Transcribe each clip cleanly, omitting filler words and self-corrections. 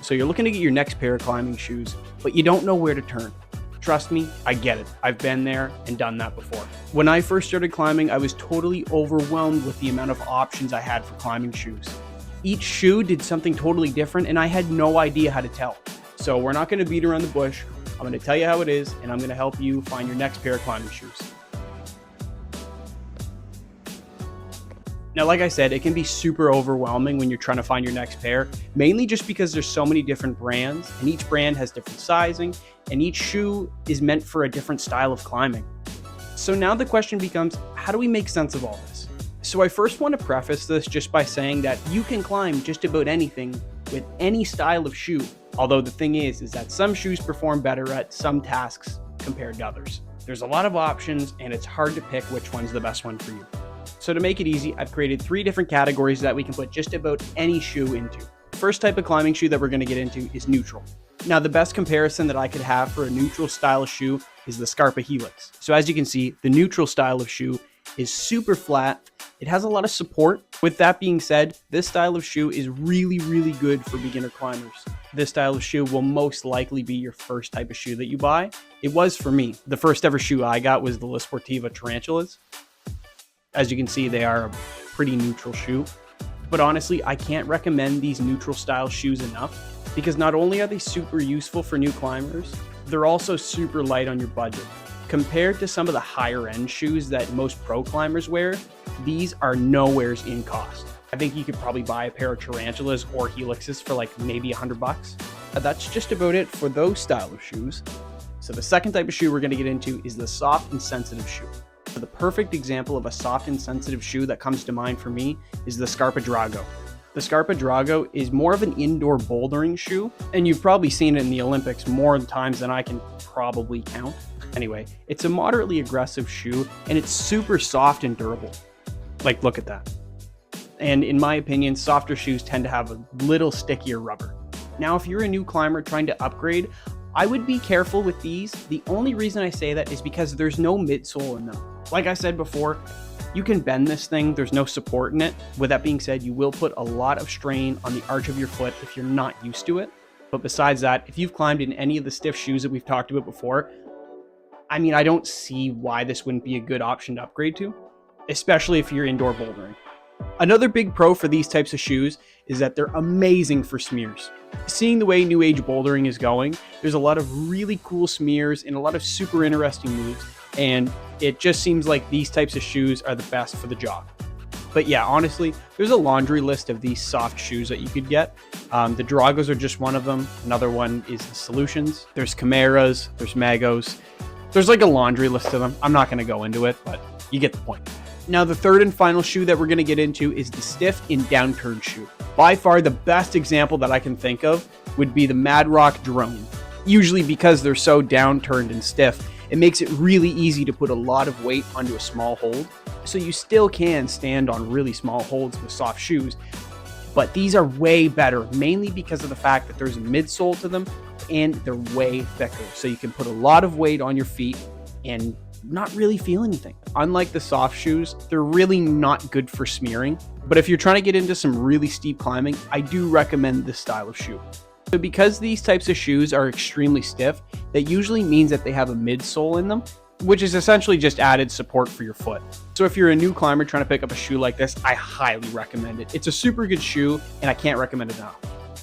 So you're looking to get your next pair of climbing shoes, but you don't know where to turn. Trust me, I get it. I've been there and done that before. When I first started climbing, I was totally overwhelmed with the amount of options I had for climbing shoes. Each shoe did something totally different and I had no idea how to tell. So we're not gonna beat around the bush. I'm gonna tell you how it is and I'm gonna help you find your next pair of climbing shoes. Now, like I said, it can be super overwhelming when you're trying to find your next pair, mainly just because there's so many different brands and each brand has different sizing and each shoe is meant for a different style of climbing. So now the question becomes, how do we make sense of all this? So I first want to preface this just by saying that you can climb just about anything with any style of shoe. Although the thing is that some shoes perform better at some tasks compared to others. There's a lot of options and it's hard to pick which one's the best one for you. So to make it easy, I've created 3 different categories that we can put just about any shoe into. The first type of climbing shoe that we're going to get into is neutral. Now, the best comparison that I could have for a neutral style shoe is the Scarpa Helix. So as you can see, the neutral style of shoe is super flat. It has a lot of support. With that being said, this style of shoe is really good for beginner climbers. This style of shoe will most likely be your first type of shoe that you buy. It was for me. The first ever shoe I got was the La Sportiva Tarantulas. As you can see, they are a pretty neutral shoe. But honestly, I can't recommend these neutral style shoes enough because not only are they super useful for new climbers, they're also super light on your budget. Compared to some of the higher end shoes that most pro climbers wear, these are nowheres in cost. I think you could probably buy a pair of Tarantulas or Helixes for like maybe $100. That's just about it for those style of shoes. So the second type of shoe we're going to get into is the soft and sensitive shoe. The perfect example of a soft and sensitive shoe that comes to mind for me is the Scarpa Drago. The Scarpa Drago is more of an indoor bouldering shoe, and you've probably seen it in the Olympics more times than I can probably count. Anyway, it's a moderately aggressive shoe, and it's super soft and durable. Like, look at that. And in my opinion, softer shoes tend to have a little stickier rubber. Now, if you're a new climber trying to upgrade, I would be careful with these. The only reason I say that is because there's no midsole in them. Like I said before, you can bend this thing, there's no support in it. With that being said, you will put a lot of strain on the arch of your foot if you're not used to it. But besides that, if you've climbed in any of the stiff shoes that we've talked about before, I mean, I don't see why this wouldn't be a good option to upgrade to, especially if you're indoor bouldering. Another big pro for these types of shoes is that they're amazing for smears. Seeing the way new age bouldering is going, there's a lot of really cool smears and a lot of super interesting moves, and it just seems like these types of shoes are the best for the job. But yeah, honestly, there's a laundry list of these soft shoes that you could get. The Dragos are just one of them. Another one is the Solutions. There's Chimeras, there's Magos. There's like a laundry list of them. I'm not going to go into it, but you get the point. Now, the third and final shoe that we're going to get into is the stiff and downturned shoe. By far, the best example that I can think of would be the Madrock Drone. Usually because they're so downturned and stiff, it makes it really easy to put a lot of weight onto a small hold. So you still can stand on really small holds with soft shoes, but these are way better, mainly because of the fact that there's a midsole to them and they're way thicker. So you can put a lot of weight on your feet and not really feel anything. Unlike the soft shoes, they're really not good for smearing. But if you're trying to get into some really steep climbing, I do recommend this style of shoe. So because these types of shoes are extremely stiff, that usually means that they have a midsole in them, which is essentially just added support for your foot. So if you're a new climber trying to pick up a shoe like this, I highly recommend it. It's a super good shoe and I can't recommend it enough.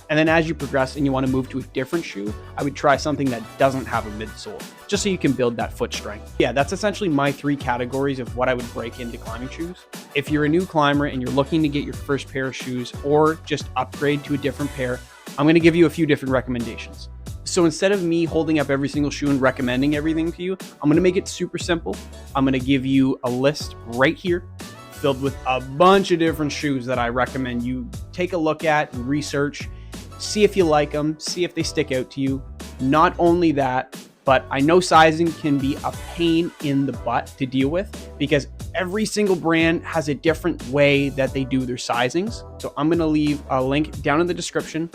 And then as you progress and you want to move to a different shoe, I would try something that doesn't have a midsole, just so you can build that foot strength. Yeah, that's essentially my 3 categories of what I would break into climbing shoes. If you're a new climber and you're looking to get your first pair of shoes or just upgrade to a different pair, I'm going to give you a few different recommendations. So instead of me holding up every single shoe and recommending everything to you, I'm going to make it super simple. I'm going to give you a list right here filled with a bunch of different shoes that I recommend you take a look at and research. See if you like them, see if they stick out to you. Not only that, but I know sizing can be a pain in the butt to deal with because every single brand has a different way that they do their sizings. So I'm going to leave a link down in the description.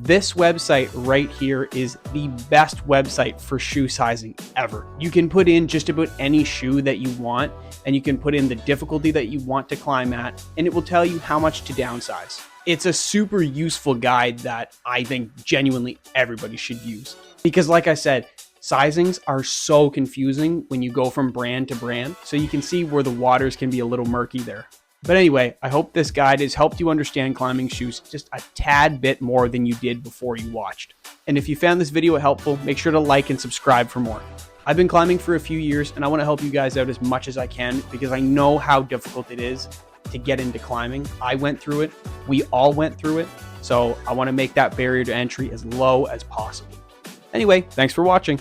This website right here is the best website for shoe sizing ever. You can put in just about any shoe that you want, and you can put in the difficulty that you want to climb at, and it will tell you how much to downsize. It's a super useful guide that I think genuinely everybody should use. Because like I said, sizings are so confusing when you go from brand to brand. So you can see where the waters can be a little murky there. But anyway, I hope this guide has helped you understand climbing shoes just a tad bit more than you did before you watched. And if you found this video helpful, make sure to like and subscribe for more. I've been climbing for a few years and I want to help you guys out as much as I can because I know how difficult it is to get into climbing. I went through it. We all went through it. So I want to make that barrier to entry as low as possible. Anyway, thanks for watching.